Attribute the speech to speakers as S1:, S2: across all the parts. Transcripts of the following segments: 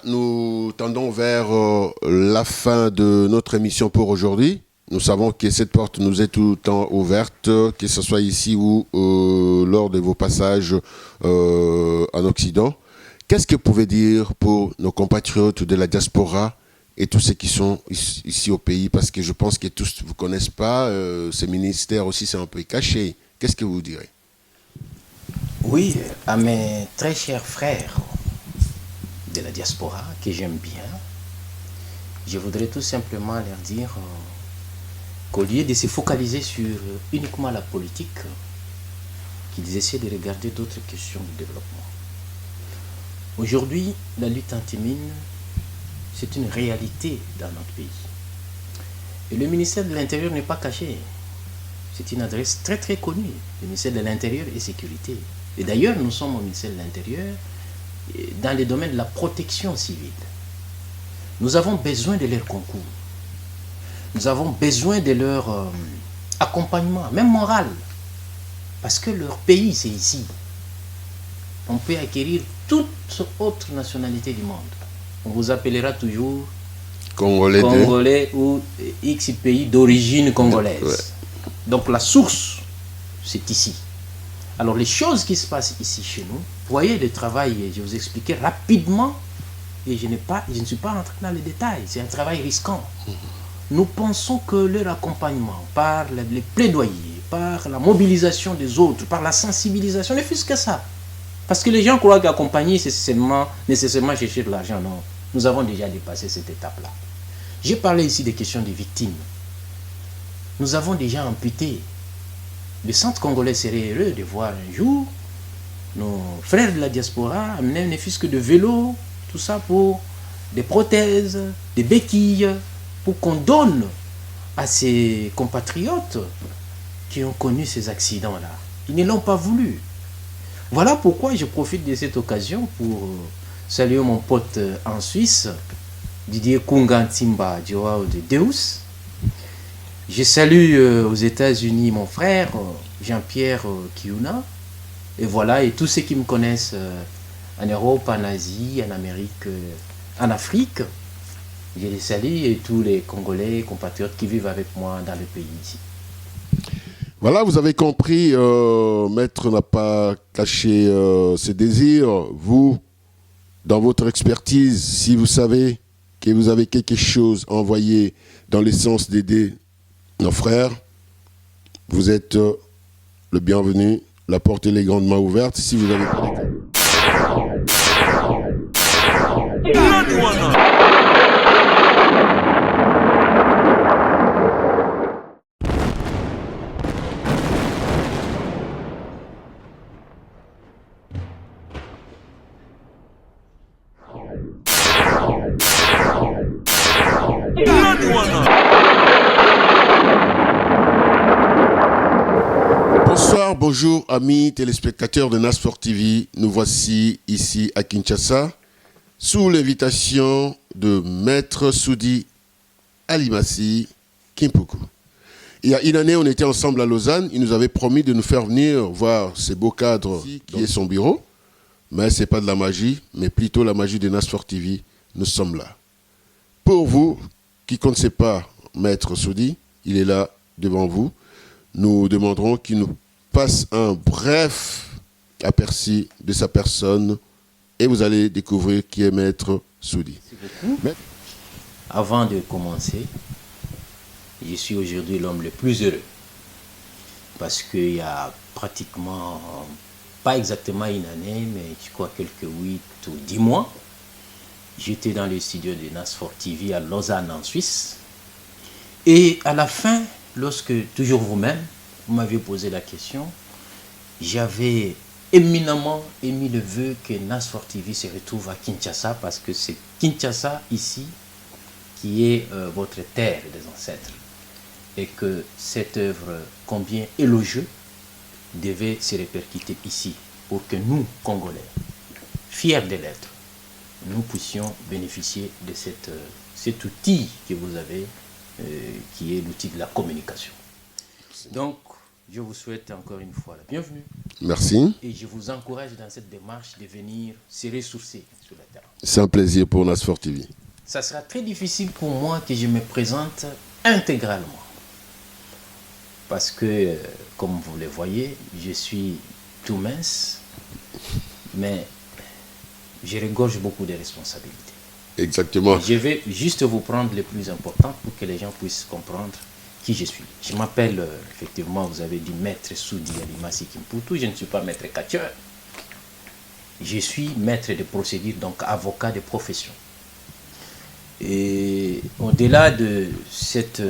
S1: Nous tendons vers la fin de notre émission pour aujourd'hui. Nous savons que cette porte nous est tout le temps ouverte, que ce soit ici ou lors de vos passages en Occident. Qu'est-ce que vous pouvez dire pour nos compatriotes de la diaspora et tous ceux qui sont ici au pays? Parce que je pense que tous ne vous connaissent pas. Ces ministères aussi, c'est un peu caché. Qu'est-ce que vous direz?
S2: Oui, à mes très chers frères de la diaspora, que j'aime bien, je voudrais tout simplement leur dire qu'au lieu de se focaliser sur uniquement la politique, qu'ils essaient de regarder d'autres questions de développement. Aujourd'hui, la lutte anti-mine, c'est une réalité dans notre pays. Et le ministère de l'Intérieur n'est pas caché. C'est une adresse très très connue, le ministère de l'Intérieur et Sécurité. Et d'ailleurs, nous sommes au ministère de l'Intérieur dans les domaines de la protection civile. Nous avons besoin de leur concours. Nous avons besoin de leur accompagnement, même moral. Parce que leur pays, c'est ici. On peut acquérir toute autre nationalité du monde. On vous appellera toujours Congolais ou X pays d'origine congolaise. Ouais. Donc la source, c'est ici. Alors les choses qui se passent ici chez nous, vous voyez le travail, je vous expliquais rapidement, et je ne suis pas entré dans les détails, c'est un travail risquant. Nous pensons que leur accompagnement, par les plaidoyers, par la mobilisation des autres, par la sensibilisation, ne fût-ce que ça. Parce que les gens croient qu'accompagner, c'est nécessairement chercher de l'argent. Non, nous avons déjà dépassé cette étape-là. J'ai parlé ici des questions des victimes. Nous avons déjà amputé. Le centre congolais serait heureux de voir un jour nos frères de la diaspora amener ne fût-ce que de vélos, tout ça pour des prothèses, des béquilles, pour qu'on donne à ces compatriotes qui ont connu ces accidents-là. Ils ne l'ont pas voulu. Voilà pourquoi je profite de cette occasion pour saluer mon pote en Suisse, Didier Kungantimba Joao de Deus. Je salue aux États-Unis mon frère Jean-Pierre Kiuna. Et voilà, et tous ceux qui me connaissent en Europe, en Asie, en Amérique, en Afrique, je les salue, et tous les Congolais, compatriotes qui vivent avec moi dans le pays ici.
S1: Voilà, vous avez compris, Maître n'a pas caché ses désirs. Vous, dans votre expertise, si vous savez que vous avez quelque chose à envoyer dans le sens d'aider nos frères, vous êtes le bienvenu. La porte est grandement ouverte. Si vous avez Bonsoir, bonjour amis téléspectateurs de Nasport TV. Nous voici ici à Kinshasa sous l'invitation de Maître Soudi Alimassi Kimpuku. Il y a une année, on était ensemble à Lausanne. Il nous avait promis de nous faire venir voir ces beaux cadres qui est son bureau. Mais ce n'est pas de la magie, mais plutôt la magie de Nasport TV. Nous sommes là. Pour vous qui ne connaissez pas Maître Soudi, il est là devant vous. Nous demanderons qu'il nous passe un bref aperçu de sa personne et vous allez découvrir qui est Maître Soudi.
S2: Merci beaucoup. Avant de commencer, je suis aujourd'hui l'homme le plus heureux parce qu'il y a pratiquement, pas exactement une année, mais je crois quelques 8 ou 10 mois, j'étais dans le studio de Nasport TV à Lausanne en Suisse. Et à la fin, lorsque, toujours vous-même, vous m'aviez posé la question, j'avais éminemment émis le vœu que Nasport TV se retrouve à Kinshasa, parce que c'est Kinshasa ici qui est votre terre des ancêtres, et que cette œuvre combien élogieuse devait se répercuter ici, pour que nous, Congolais, fiers de l'être, nous puissions bénéficier de cet outil que vous avez, qui est l'outil de la communication. Donc, je vous souhaite encore une fois la bienvenue.
S1: Merci.
S2: Et je vous encourage dans cette démarche de venir se ressourcer sur le terrain.
S1: C'est un plaisir pour Nasport TV.
S2: Ça sera très difficile pour moi que je me présente intégralement. Parce que, comme vous le voyez, je suis tout mince, mais je regorge beaucoup de responsabilités.
S1: Exactement.
S2: Je vais juste vous prendre les plus importants pour que les gens puissent comprendre qui je suis. Je m'appelle, effectivement, vous avez dit Maître Soudi Alimasi Kimputu. Je ne suis pas maître catcheur. Je suis maître de procédure, donc avocat de profession. Et au-delà de cette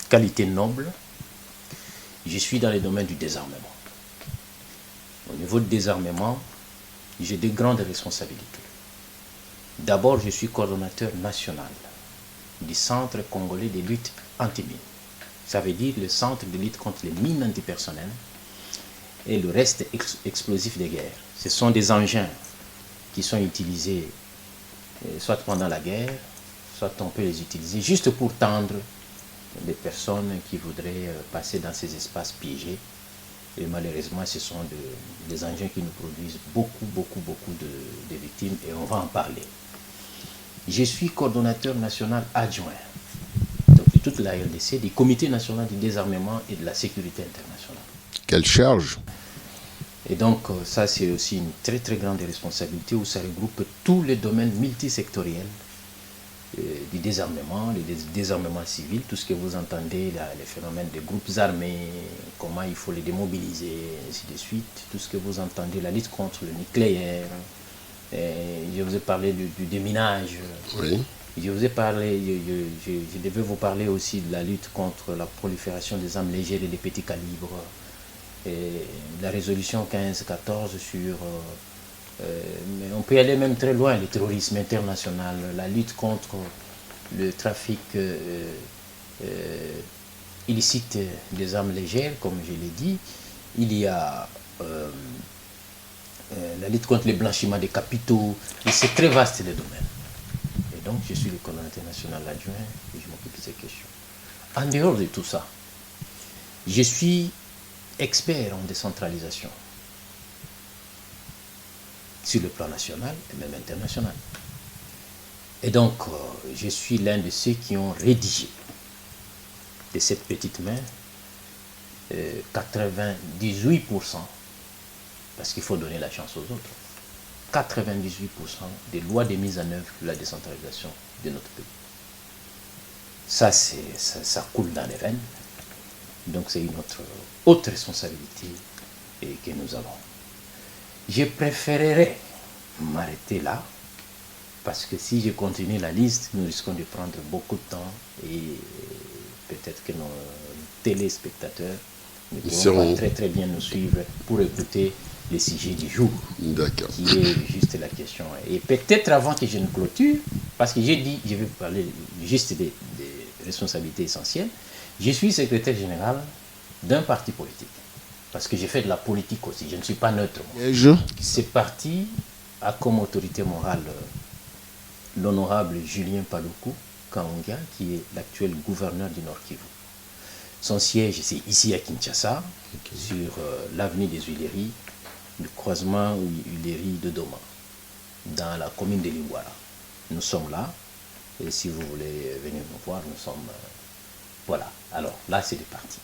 S2: qualité noble, je suis dans le domaine du désarmement. Au niveau du désarmement, j'ai de grandes responsabilités. D'abord, je suis coordonnateur national du Centre congolais de lutte anti-mines. Ça veut dire le centre de lutte contre les mines antipersonnelles et le reste explosif de guerre. Ce sont des engins qui sont utilisés soit pendant la guerre, soit on peut les utiliser juste pour tendre des personnes qui voudraient passer dans ces espaces piégés. Et malheureusement, ce sont des engins qui nous produisent beaucoup de victimes et on va en parler. Je suis coordonnateur national adjoint donc, de toute la RDC, du Comité national du désarmement et de la sécurité internationale.
S1: Quelle charge!
S2: Et donc, ça, c'est aussi une très grande responsabilité où ça regroupe tous les domaines multisectoriels du désarmement, le désarmement civil, tout ce que vous entendez, les phénomènes de groupes armés, comment il faut les démobiliser, ainsi de suite, tout ce que vous entendez, la lutte contre le nucléaire. Je vous ai parlé du déminage.
S1: Oui.
S2: Je vous ai parlé, je devais vous parler aussi de la lutte contre la prolifération des armes légères et des petits calibres. Et la résolution 1514 sur... mais on peut y aller même très loin, le terrorisme international, la lutte contre le trafic illicite des armes légères, comme je l'ai dit. Il y a la lutte contre le blanchiment des capitaux, et c'est très vaste le domaine. Et donc je suis le coordonnateur national adjoint et je m'occupe de ces questions. En dehors de tout ça, je suis expert en décentralisation sur le plan national et même international. Et donc, je suis l'un de ceux qui ont rédigé de cette petite main 98%, parce qu'il faut donner la chance aux autres, 98% des lois de mise en œuvre de la décentralisation de notre pays. Ça, ça coule dans les veines. Donc, c'est une autre responsabilité que nous avons. Je préférerais m'arrêter là, parce que si je continue la liste, nous risquons de prendre beaucoup de temps et peut-être que nos téléspectateurs ne pourront pas très bien nous suivre pour écouter le sujet du jour, qui est juste la question. Et peut-être avant que je ne clôture, parce que j'ai dit, je vais parler juste des responsabilités essentielles, je suis secrétaire général d'un parti politique. Parce que j'ai fait de la politique aussi, je ne suis pas neutre. Ce parti a comme autorité morale l'honorable Julien Paluku Kahongya, qui est l'actuel gouverneur du Nord Kivu. Son siège, c'est ici à Kinshasa, sur l'avenue des Huileries, le croisement Huileries de Doma, dans la commune de Lingwara. Nous sommes là, et si vous voulez venir nous voir, nous sommes... voilà, alors là c'est parti.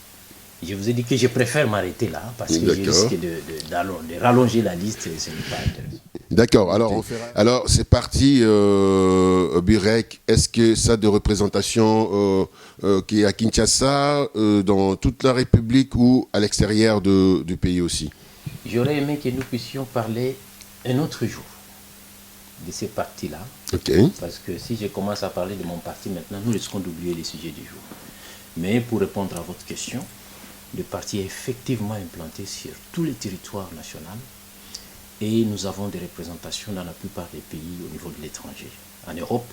S2: Je vous ai dit que je préfère m'arrêter là, parce que je risque de rallonger la liste et ce n'est pas intéressant.
S1: D'accord, alors c'est parti, Burek, est-ce que ça a de représentation qui est à Kinshasa, dans toute la République ou à l'extérieur du pays aussi?
S2: J'aurais aimé que nous puissions parler un autre jour de ces partis-là, parce que si je commence à parler de mon parti maintenant, nous risquons d'oublier les sujets du jour. Mais pour répondre à votre question, le parti est effectivement implanté sur tous les territoires nationaux et nous avons des représentations dans la plupart des pays au niveau de l'étranger, en Europe,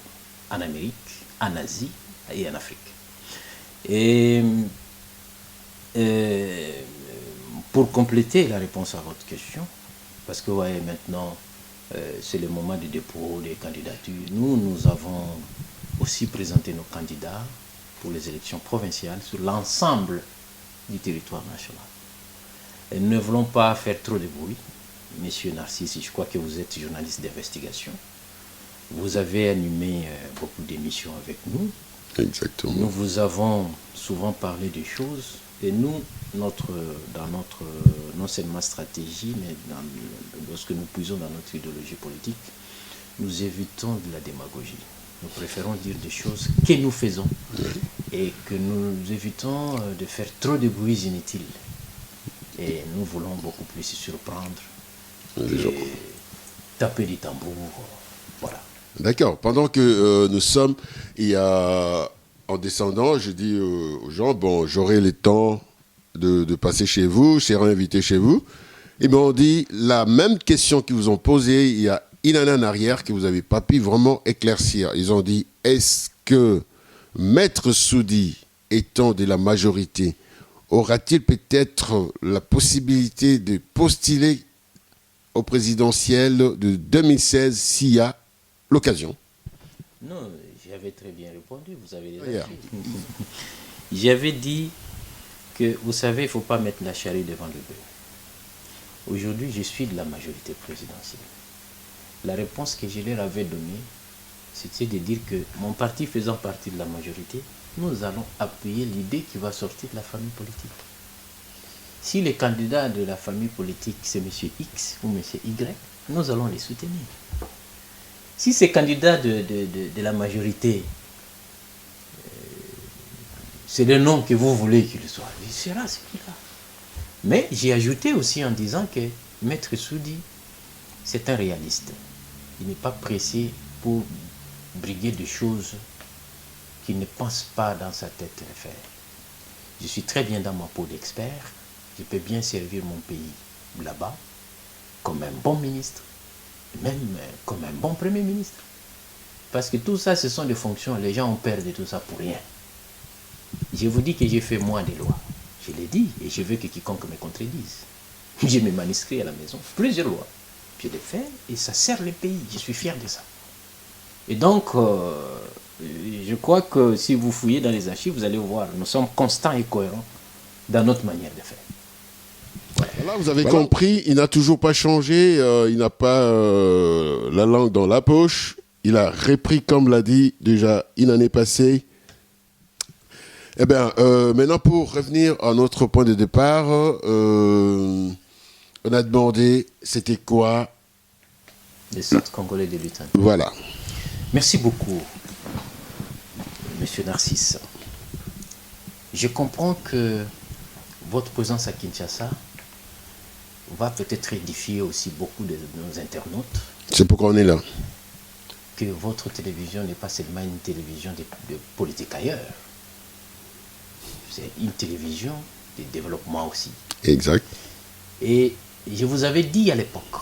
S2: en Amérique, en Asie et en Afrique. Et pour compléter la réponse à votre question, parce que vous voyez maintenant, c'est le moment du dépôt des candidatures, nous avons aussi présenté nos candidats pour les élections provinciales sur l'ensemble du territoire national. Ne voulons pas faire trop de bruit. Monsieur Narcisse, je crois que vous êtes journaliste d'investigation. Vous avez animé beaucoup d'émissions avec nous.
S1: Exactement.
S2: Nous vous avons souvent parlé des choses. Et nous, non seulement stratégie, mais lorsque nous puisons dans notre idéologie politique, nous évitons de la démagogie. Nous préférons dire des choses que nous faisons et que nous évitons de faire trop de bruits inutiles. Et nous voulons beaucoup plus surprendre et taper des tambours. Voilà.
S1: D'accord. Pendant que nous sommes, il y a, en descendant, je dis aux gens, bon, j'aurai le temps de passer chez vous, je serai invité chez vous. Ils m'ont dit la même question qu'ils vous ont posée il y a une année en arrière que vous n'avez pas pu vraiment éclaircir. Ils ont dit, est-ce que Maître Soudi, étant de la majorité, aura-t-il peut-être la possibilité de postuler au présidentiel de 2016 s'il y a l'occasion?
S2: Non, j'avais très bien répondu, vous avez déjà yeah. J'avais dit que, vous savez, il ne faut pas mettre la charrue devant le bœuf. Aujourd'hui, je suis de la majorité présidentielle. La réponse que je leur avais donnée, c'était de dire que mon parti faisant partie de la majorité, nous allons appuyer l'idée qui va sortir de la famille politique. Si les candidats de la famille politique, c'est M. X ou M. Y, nous allons les soutenir. Si ces candidats de la majorité, c'est le nom que vous voulez qu'il soit, il sera celui-là. Mais j'ai ajouté aussi en disant que Maître Soudi, c'est un réaliste. Il n'est pas pressé pour briguer des choses qu'il ne pense pas dans sa tête de faire. Je suis très bien dans ma peau d'expert. Je peux bien servir mon pays là-bas comme un bon ministre, même comme un bon premier ministre. Parce que tout ça, ce sont des fonctions. Les gens ont peur de tout ça pour rien. Je vous dis que j'ai fait moins des lois. Je l'ai dit et je veux que quiconque me contredise. J'ai mes manuscrits à la maison, plusieurs lois. Je les fais et ça sert le pays. Je suis fier de ça. Et donc, je crois que si vous fouillez dans les archives, vous allez voir, nous sommes constants et cohérents dans notre manière de faire.
S1: Voilà, vous avez compris, il n'a toujours pas changé, il n'a pas la langue dans la poche. Il a repris, comme l'a dit déjà une année passée. Eh bien, maintenant, pour revenir à notre point de départ, on a demandé, c'était quoi?
S2: Les Centres congolais de lutte.
S1: Voilà.
S2: Merci beaucoup, Monsieur Narcisse. Je comprends que votre présence à Kinshasa va peut-être édifier aussi beaucoup de nos internautes.
S1: C'est pourquoi on est là.
S2: Que votre télévision n'est pas seulement une télévision de politique ailleurs. C'est une télévision de développement aussi.
S1: Exact.
S2: Et je vous avais dit à l'époque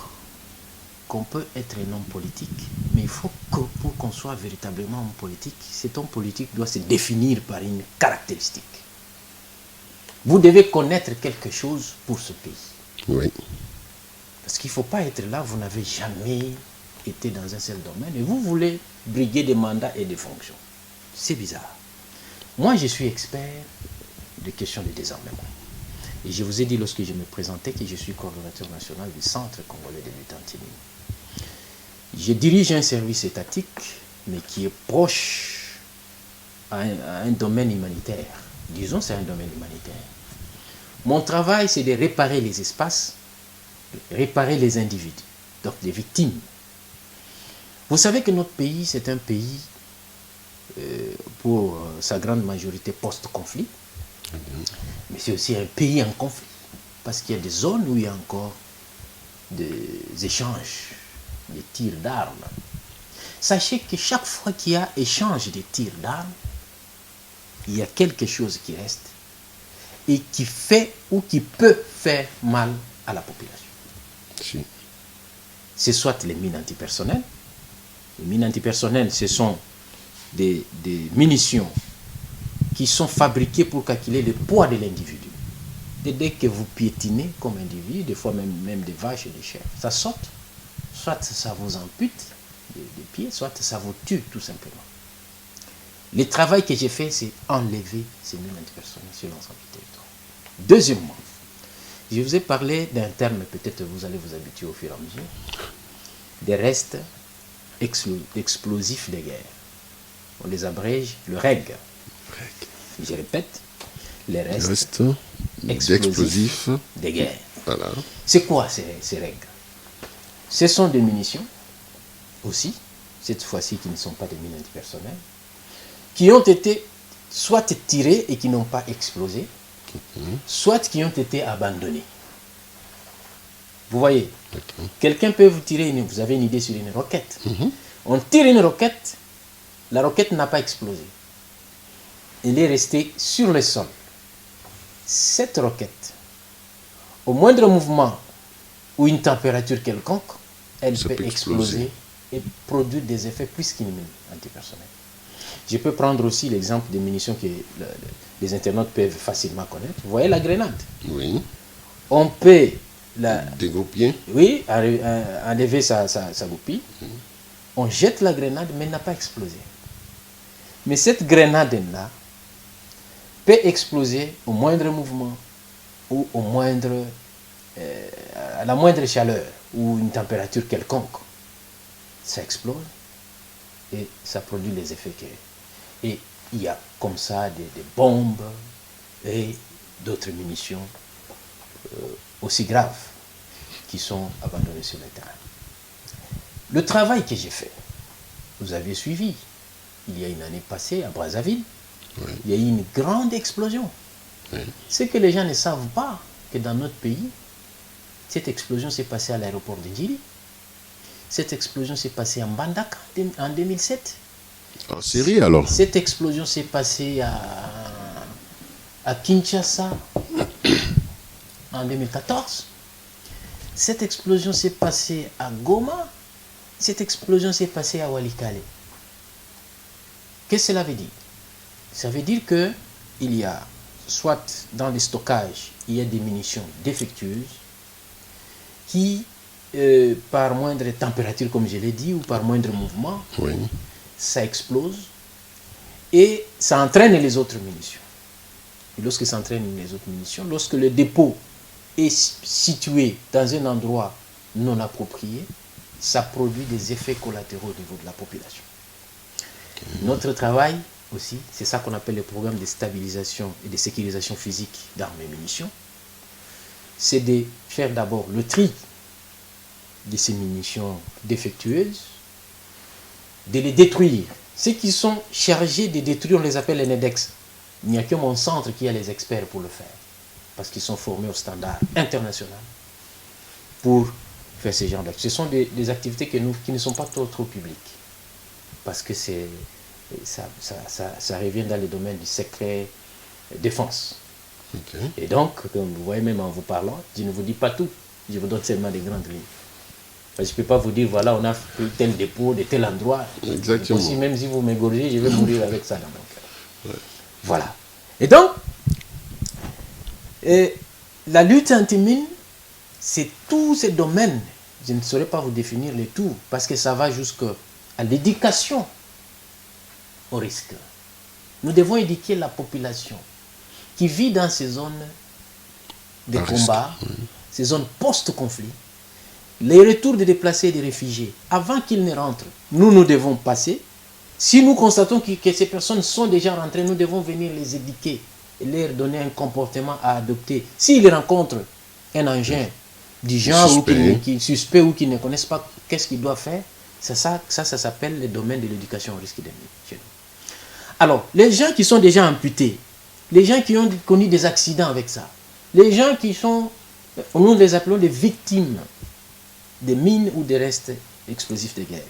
S2: qu'on peut être un homme politique, mais il faut que pour qu'on soit véritablement homme politique, cet homme politique doit se définir par une caractéristique. Vous devez connaître quelque chose pour ce pays.
S1: Oui.
S2: Parce qu'il ne faut pas être là, vous n'avez jamais été dans un seul domaine et vous voulez briguer des mandats et des fonctions. C'est bizarre. Moi, je suis expert de questions de désarmement. Et je vous ai dit lorsque je me présentais que je suis coordonnateur national du Centre congolais de lutte anti-mine. Je dirige un service étatique, mais qui est proche à un domaine humanitaire. Disons, c'est un domaine humanitaire. Mon travail, c'est de réparer les espaces, de réparer les individus, donc des victimes. Vous savez que notre pays, c'est un pays, pour sa grande majorité post-conflit, mais c'est aussi un pays en conflit, parce qu'il y a des zones où il y a encore des échanges, des tirs d'armes. Sachez que chaque fois qu'il y a échange de tirs d'armes, il y a quelque chose qui reste et qui fait ou qui peut faire mal à la population.
S1: Si.
S2: C'est soit les mines antipersonnelles. Les mines antipersonnelles, ce sont des munitions qui sont fabriquées pour calculer le poids de l'individu. Dès que vous piétinez comme individu, des fois même des vaches et des chèvres, ça saute. Soit ça vous ampute des pieds, soit ça vous tue tout simplement. Le travail que j'ai fait, c'est enlever ces mines antipersonnelles sur l'ensemble du territoire. Deuxièmement, Je vous ai parlé d'un terme, peut-être vous allez vous habituer au fur et à mesure, des restes explosifs des guerres. On les abrège, le REG. Je répète, les restes explosifs des guerres.
S1: Voilà.
S2: C'est quoi ces REG? Ce sont des munitions, aussi, cette fois-ci qui ne sont pas des mines antipersonnelles, qui ont été soit tirées et qui n'ont pas explosé, soit qui ont été abandonnées. Vous voyez, quelqu'un peut vous tirer, vous avez une idée sur une roquette. On tire une roquette, la roquette n'a pas explosé. Elle est restée sur le sol. Cette roquette, au moindre mouvement ou une température quelconque, elle peut exploser et produire des effets plus qu'une mine antipersonnelle. Je peux prendre aussi l'exemple des munitions que les internautes peuvent facilement connaître. Vous voyez la grenade?
S1: Oui.
S2: On peut
S1: dégoupiller.
S2: Oui, enlever sa goupille. On jette la grenade, mais elle n'a pas explosé. Mais cette grenade-là peut exploser au moindre mouvement ou à la moindre chaleur ou une température quelconque. Ça explose et ça produit les effets qu'il y a. Et il y a comme ça des bombes et d'autres munitions aussi graves qui sont abandonnées sur le terrain. Le travail que j'ai fait, vous avez suivi, il y a une année passée à Brazzaville, il y a eu une grande explosion. Ce que les gens ne savent pas, que dans notre pays, cette explosion s'est passée à l'aéroport de Djili. Cette explosion s'est passée en Mbandaka en 2007.
S1: En Syrie alors?
S2: Cette explosion s'est passée à Kinshasa en 2014. Cette explosion s'est passée à Goma. Cette explosion s'est passée à Walikale. Qu'est-ce que cela veut dire? Ça veut dire qu'il y a, soit dans les stockages, il y a des munitions défectueuses qui, par moindre température, comme je l'ai dit, ou par moindre mouvement, ça explose et ça entraîne les autres munitions. Et lorsque ça entraîne les autres munitions, lorsque le dépôt est situé dans un endroit non approprié, ça produit des effets collatéraux au niveau de la population. Notre travail aussi, c'est ça qu'on appelle le programme de stabilisation et de sécurisation physique d'armes et munitions, c'est de faire d'abord le tri de ces munitions défectueuses, de les détruire. Ceux qui sont chargés de détruire, on les appelle les NEDEX. Il n'y a que mon centre qui a les experts pour le faire, parce qu'ils sont formés au standard international pour faire ce genre d'activités. Ce sont des activités qui ne sont pas trop publiques, parce que ça revient dans le domaine du secret défense. Et donc, comme vous voyez, même en vous parlant, je ne vous dis pas tout, je vous donne seulement des grandes lignes. Je ne peux pas vous dire, voilà, on a fait tel dépôt de tel endroit.
S1: Exactement.
S2: Aussi, même si vous m'égorgez, je vais mourir avec ça dans mon cœur. Voilà. Et donc, la lutte anti-mine, c'est tous ces domaines. Je ne saurais pas vous définir les tout, parce que ça va jusqu'à l'éducation au risque. Nous devons éduquer la population qui vit dans ces zones de combat, ces zones post-conflit, les retours des déplacés et des réfugiés. Avant qu'ils ne rentrent, nous devons passer. Si nous constatons que ces personnes sont déjà rentrées, nous devons venir les éduquer et leur donner un comportement à adopter. S'ils rencontrent un engin du genre ou qui suspect ou qui ne connaissent pas qu'est-ce qu'ils doivent faire, ça s'appelle le domaine de l'éducation au risque d'ennemi chez nous. Alors, les gens qui sont déjà amputés, les gens qui ont connu des accidents avec ça, les gens qui sont, nous les appelons des victimes des mines ou des restes explosifs de guerre.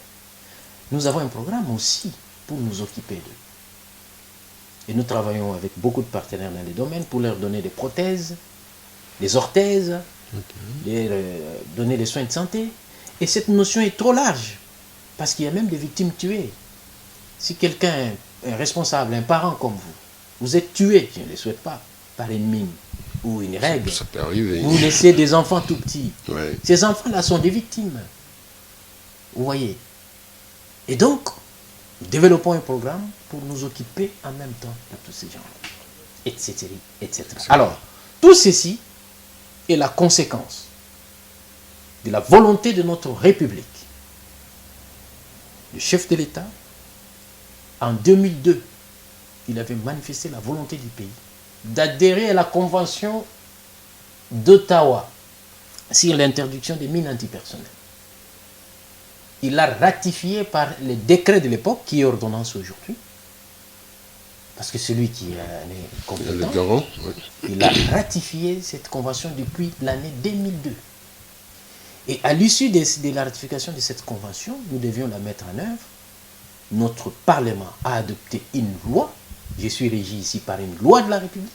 S2: Nous avons un programme aussi pour nous occuper d'eux. Et nous travaillons avec beaucoup de partenaires dans les domaines pour leur donner des prothèses, des orthèses, leur donner des soins de santé. Et cette notion est trop large, parce qu'il y a même des victimes tuées. Si quelqu'un, un responsable, un parent comme vous êtes tué, je ne le souhaite pas, par une mine ou une règle,
S1: ça peut arriver.
S2: Vous laissez des enfants tout petits. Ces enfants-là sont des victimes. Vous voyez. Et donc, nous développons un programme pour nous occuper en même temps de tous ces gens-là, etc., etc. Alors, tout ceci est la conséquence de la volonté de notre République. Le chef de l'État, en 2002, il avait manifesté la volonté du pays d'adhérer à la Convention d'Ottawa sur l'interdiction des mines antipersonnelles. Il l'a ratifié par les décrets de l'époque, qui est ordonnance aujourd'hui, parce que celui qui est compétent, il a ratifié cette convention depuis l'année 2002. Et à l'issue de la ratification de cette convention, nous devions la mettre en œuvre. Notre Parlement a adopté une loi, je suis régi ici par une loi de la République,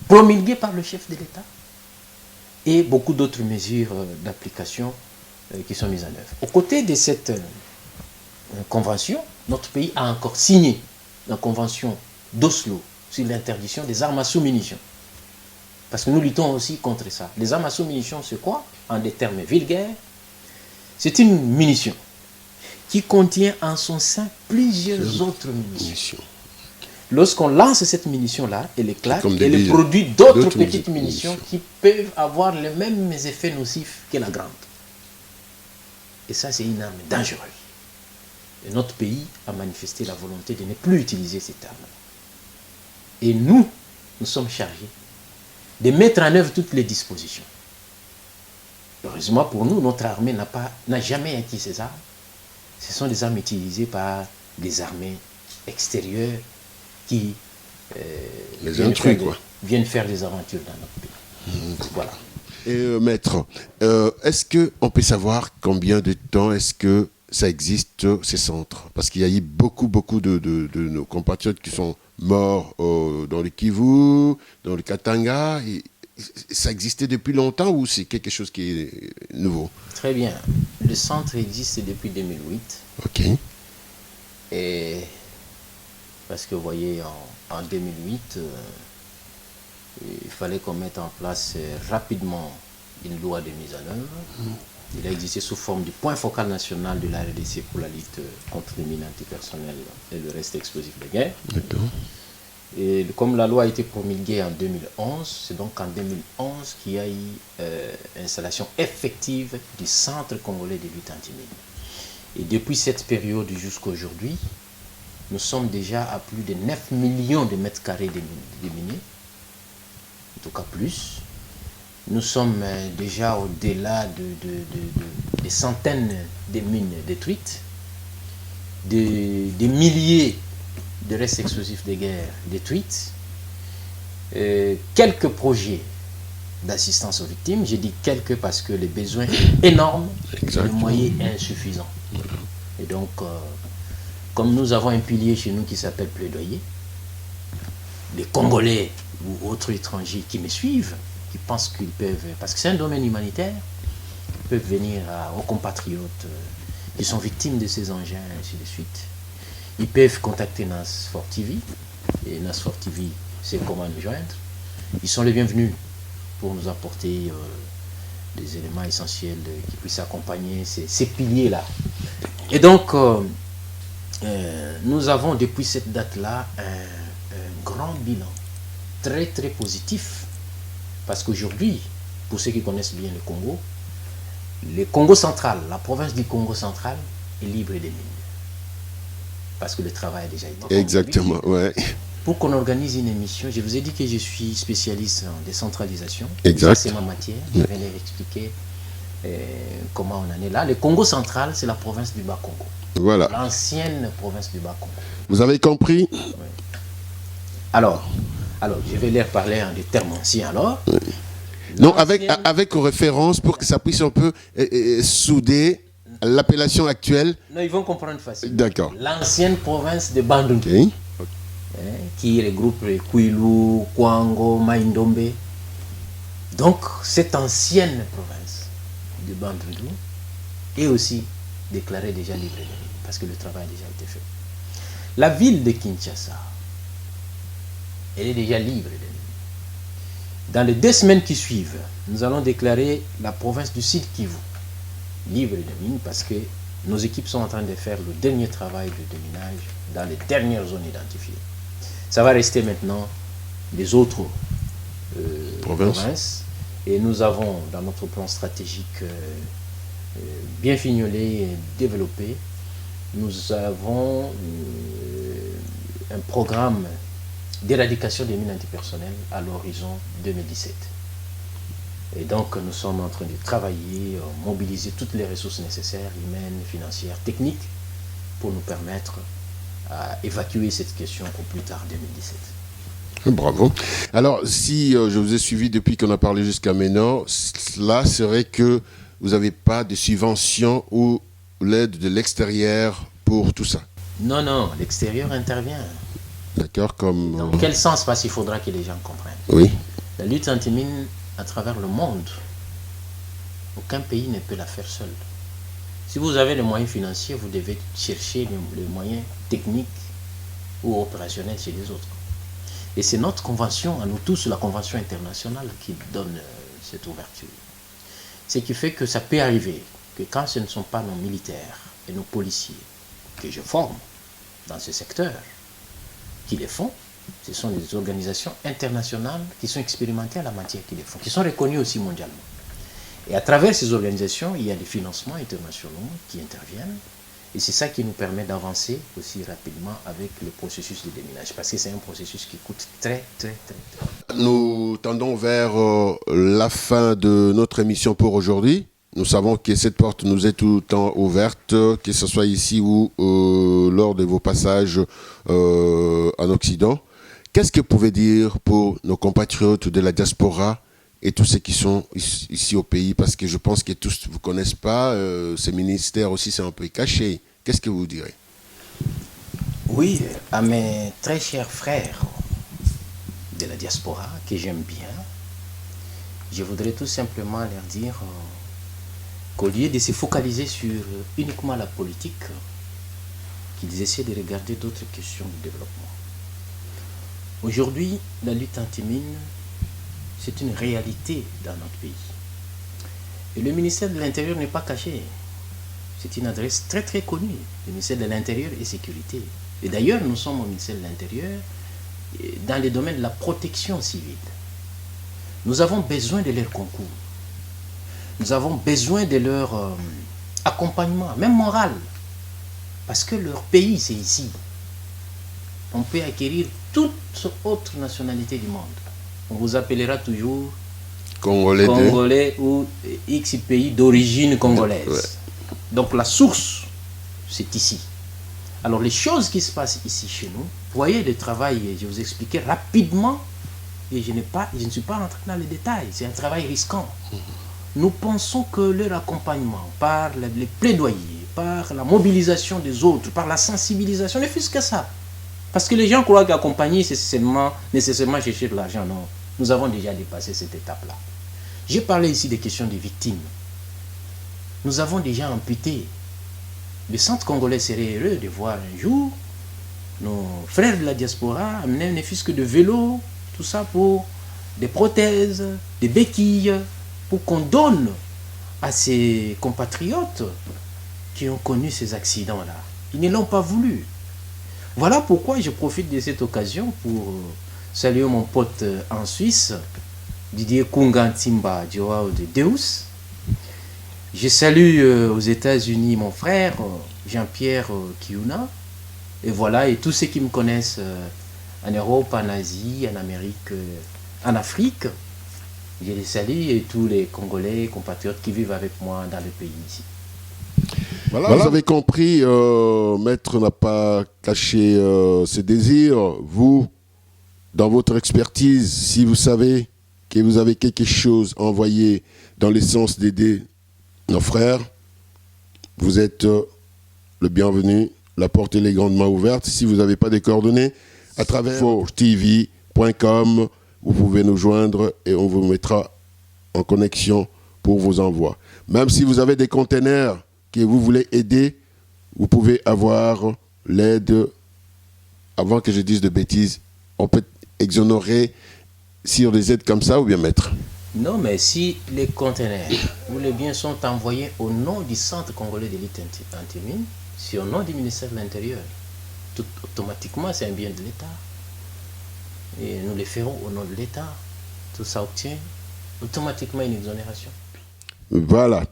S2: promulguée par le chef de l'État, et beaucoup d'autres mesures d'application qui sont mises en œuvre. Aux côtés de cette convention, notre pays a encore signé la convention d'Oslo sur l'interdiction des armes à sous-munitions. Parce que nous luttons aussi contre ça. Les armes à sous-munitions, c'est quoi? En des termes vulgaires, c'est une munition qui contient en son sein plusieurs autres munitions. Lorsqu'on lance cette munition-là, elle éclate et elle produit d'autres petites munitions qui peuvent avoir les mêmes effets nocifs que la grande. Et ça, c'est une arme dangereuse. Et notre pays a manifesté la volonté de ne plus utiliser cette arme. Et nous sommes chargés de mettre en œuvre toutes les dispositions. Heureusement pour nous, notre armée n'a jamais acquis ces armes. Ce sont des armes utilisées par des armées extérieures qui viennent faire des aventures dans notre pays. Voilà.
S1: Et maître, est-ce qu'on peut savoir combien de temps est-ce que ça existe, ces centres? Parce qu'il y a eu beaucoup de nos compatriotes qui sont morts dans le Kivu, dans le Katanga. Et ça existait depuis longtemps ou c'est quelque chose qui est nouveau?
S2: Très bien. Le centre existe depuis 2008.
S1: Ok.
S2: Et parce que vous voyez, en 2008, il fallait qu'on mette en place rapidement une loi de mise en œuvre. Il a existé sous forme du point focal national de la RDC pour la lutte contre les mines antipersonnelles et le reste explosif de guerre.
S1: D'accord.
S2: Et comme la loi a été promulguée en 2011, c'est donc en 2011 qu'il y a eu installation effective du Centre congolais de lutte anti-mine. Et depuis cette période jusqu'à aujourd'hui, nous sommes déjà à plus de 9 millions de mètres carrés déminés, en tout cas plus. Nous sommes déjà au-delà des centaines de mines détruites, des milliers de restes explosifs de guerre détruites, quelques projets d'assistance aux victimes. J'ai dit quelques parce que les besoins sont énormes, les moyens insuffisants. Et donc, comme nous avons un pilier chez nous qui s'appelle plaidoyer, les Congolais ou autres étrangers qui me suivent, qui pensent qu'ils peuvent, parce que c'est un domaine humanitaire, peuvent venir aux compatriotes qui sont victimes de ces engins, ainsi de suite. Ils peuvent contacter NASFOR TV, et NASFOR TV sait comment nous joindre. Ils sont les bienvenus pour nous apporter des éléments essentiels qui puissent accompagner ces piliers-là. Et donc, nous avons depuis cette date-là un grand bilan, très très positif. Parce qu'aujourd'hui, pour ceux qui connaissent bien le Congo central, la province du Congo central est libre des mines. Parce que le travail a déjà été fait.
S1: Exactement, ouais.
S2: Pour qu'on organise une émission, je vous ai dit que je suis spécialiste en décentralisation.
S1: Exact.
S2: Ça, c'est ma matière. Je vais leur expliquer comment on en est là. Le Congo central, c'est la province du Bas-Congo.
S1: Voilà.
S2: L'ancienne province du Bas-Congo.
S1: Vous avez compris?
S2: Oui. Alors, je vais leur parler en des termes anciens alors.
S1: Non, avec référence pour que ça puisse un peu souder l'appellation actuelle.
S2: Non, ils vont comprendre facilement.
S1: D'accord.
S2: L'ancienne province de Bandundu,
S1: Okay.
S2: Qui regroupe les Kwilu, Kwango, Maïndombe. Donc, cette ancienne province de Bandundu est aussi déclarée déjà libre de mines, parce que le travail a déjà été fait. La ville de Kinshasa, elle est déjà libre de mines. Dans les 2 semaines qui suivent, nous allons déclarer la province du Sud Kivu libre de mines parce que nos équipes sont en train de faire le dernier travail de déminage dans les dernières zones identifiées. Ça va rester maintenant les autres provinces Et nous avons, dans notre plan stratégique bien fignolé et développé, nous avons un programme d'éradication des mines antipersonnelles à l'horizon 2017. Et donc nous sommes en train de travailler, mobiliser toutes les ressources nécessaires, humaines, financières, techniques, pour nous permettre à évacuer cette question au plus tard 2017.
S1: Bravo. Alors, si je vous ai suivi depuis qu'on a parlé jusqu'à maintenant, cela serait que vous n'avez pas de subvention ou l'aide de l'extérieur pour tout ça.
S2: Non, l'extérieur intervient.
S1: D'accord, comme...
S2: Dans quel sens? Parce qu'il faudra que les gens comprennent.
S1: Oui.
S2: La lutte anti-mine à travers le monde, aucun pays ne peut la faire seul. Si vous avez les moyens financiers, vous devez chercher les moyens techniques ou opérationnels chez les autres. Et c'est notre convention, à nous tous, la convention internationale, qui donne cette ouverture. Ce qui fait que ça peut arriver que quand ce ne sont pas nos militaires et nos policiers que je forme dans ce secteur qui les font, ce sont des organisations internationales qui sont expérimentées en la matière qui les font, qui sont reconnues aussi mondialement. Et à travers ces organisations, il y a des financements internationaux qui interviennent. Et c'est ça qui nous permet d'avancer aussi rapidement avec le processus de déminage. Parce que c'est un processus qui coûte très.
S1: Nous tendons vers la fin de notre émission pour aujourd'hui. Nous savons que cette porte nous est tout le temps ouverte, que ce soit ici ou lors de vos passages en Occident. Qu'est-ce que vous pouvez dire pour nos compatriotes de la diaspora et tous ceux qui sont ici au pays? Parce que je pense que tous ne vous connaissent pas. Ces ministères aussi, c'est un peu caché. Qu'est-ce que vous direz?
S2: Oui, à mes très chers frères de la diaspora, que j'aime bien, je voudrais tout simplement leur dire qu'au lieu de se focaliser sur uniquement la politique, qu'ils essaient de regarder d'autres questions de développement. Aujourd'hui, la lutte anti-mine, c'est une réalité dans notre pays. Et le ministère de l'Intérieur n'est pas caché. C'est une adresse très connue, le ministère de l'Intérieur et Sécurité. Et d'ailleurs, nous sommes au ministère de l'Intérieur dans le domaine de la protection civile. Nous avons besoin de leur concours. Nous avons besoin de leur accompagnement, même moral. Parce que leur pays, c'est ici. On peut acquérir toute autre nationalité du monde. On vous appellera toujours Congolais ou X pays d'origine congolaise. Ouais. Donc la source, c'est ici. Alors les choses qui se passent ici chez nous, vous voyez le travail, je vous expliquais rapidement, et je ne suis pas rentré dans les détails, c'est un travail risquant. Nous pensons que leur accompagnement, par les plaidoyers, par la mobilisation des autres, par la sensibilisation, ne fût-ce que ça. Parce que les gens croient qu'accompagner, c'est nécessairement chercher de l'argent. Non, nous avons déjà dépassé cette étape-là. J'ai parlé ici des questions des victimes. Nous avons déjà amputé. Le centre congolais serait heureux de voir un jour nos frères de la diaspora amener ne fût-ce que de vélos, tout ça pour des prothèses, des béquilles, pour qu'on donne à ces compatriotes qui ont connu ces accidents-là. Ils ne l'ont pas voulu. Voilà pourquoi je profite de cette occasion pour saluer mon pote en Suisse, Didier Kungantimba Joao de Deus. Je salue aux États-Unis mon frère Jean-Pierre Kiuna. Et voilà, et tous ceux qui me connaissent en Europe, en Asie, en Amérique, en Afrique, je les salue, et tous les Congolais, compatriotes qui vivent avec moi dans le pays ici.
S1: Voilà. Vous avez compris, Maître n'a pas caché ses désirs. Vous, dans votre expertise, si vous savez que vous avez quelque chose à envoyer dans le sens d'aider nos frères, vous êtes le bienvenu. La porte est grandement ouverte. Si vous n'avez pas de coordonnées, à travers forgetv.com, vous pouvez nous joindre et on vous mettra en connexion pour vos envois. Même si vous avez des containers que vous voulez aider, vous pouvez avoir l'aide. Avant que je dise de bêtises, on peut exonérer sur des aides comme ça ou bien mettre?
S2: Non, mais si les conteneurs ou les biens sont envoyés au nom du Centre congolais de lutte anti-mine, c'est au nom du ministère de l'Intérieur, tout automatiquement c'est un bien de l'État. Et nous les ferons au nom de l'État. Tout ça obtient automatiquement une exonération.
S1: Voilà.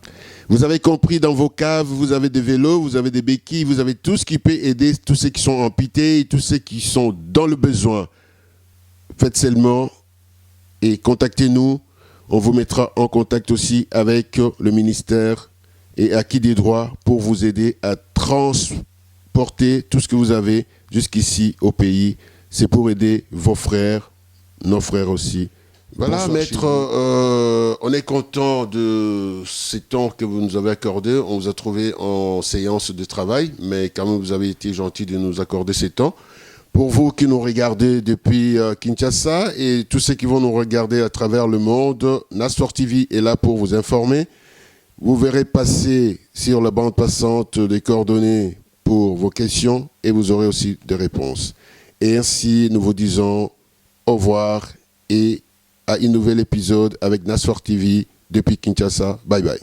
S1: Vous avez compris, dans vos caves, vous avez des vélos, vous avez des béquilles, vous avez tout ce qui peut aider tous ceux qui sont amputés, tous ceux qui sont dans le besoin. Faites seulement et contactez-nous. On vous mettra en contact aussi avec le ministère et Acquis des droits pour vous aider à transporter tout ce que vous avez jusqu'ici au pays. C'est pour aider vos frères, nos frères aussi. Voilà,
S3: Bonsoir,
S1: maître, on est content de ces temps que vous nous avez accordés. On vous a trouvé en séance de travail, mais quand même vous avez été gentil de nous accorder ces temps. Pour vous qui nous regardez depuis Kinshasa et tous ceux qui vont nous regarder à travers le monde, Nasport TV est là pour vous informer. Vous verrez passer sur la bande passante des coordonnées pour vos questions et vous aurez aussi des réponses. Et ainsi, nous vous disons au revoir et à un nouvel épisode avec Nasport TV depuis Kinshasa. Bye bye.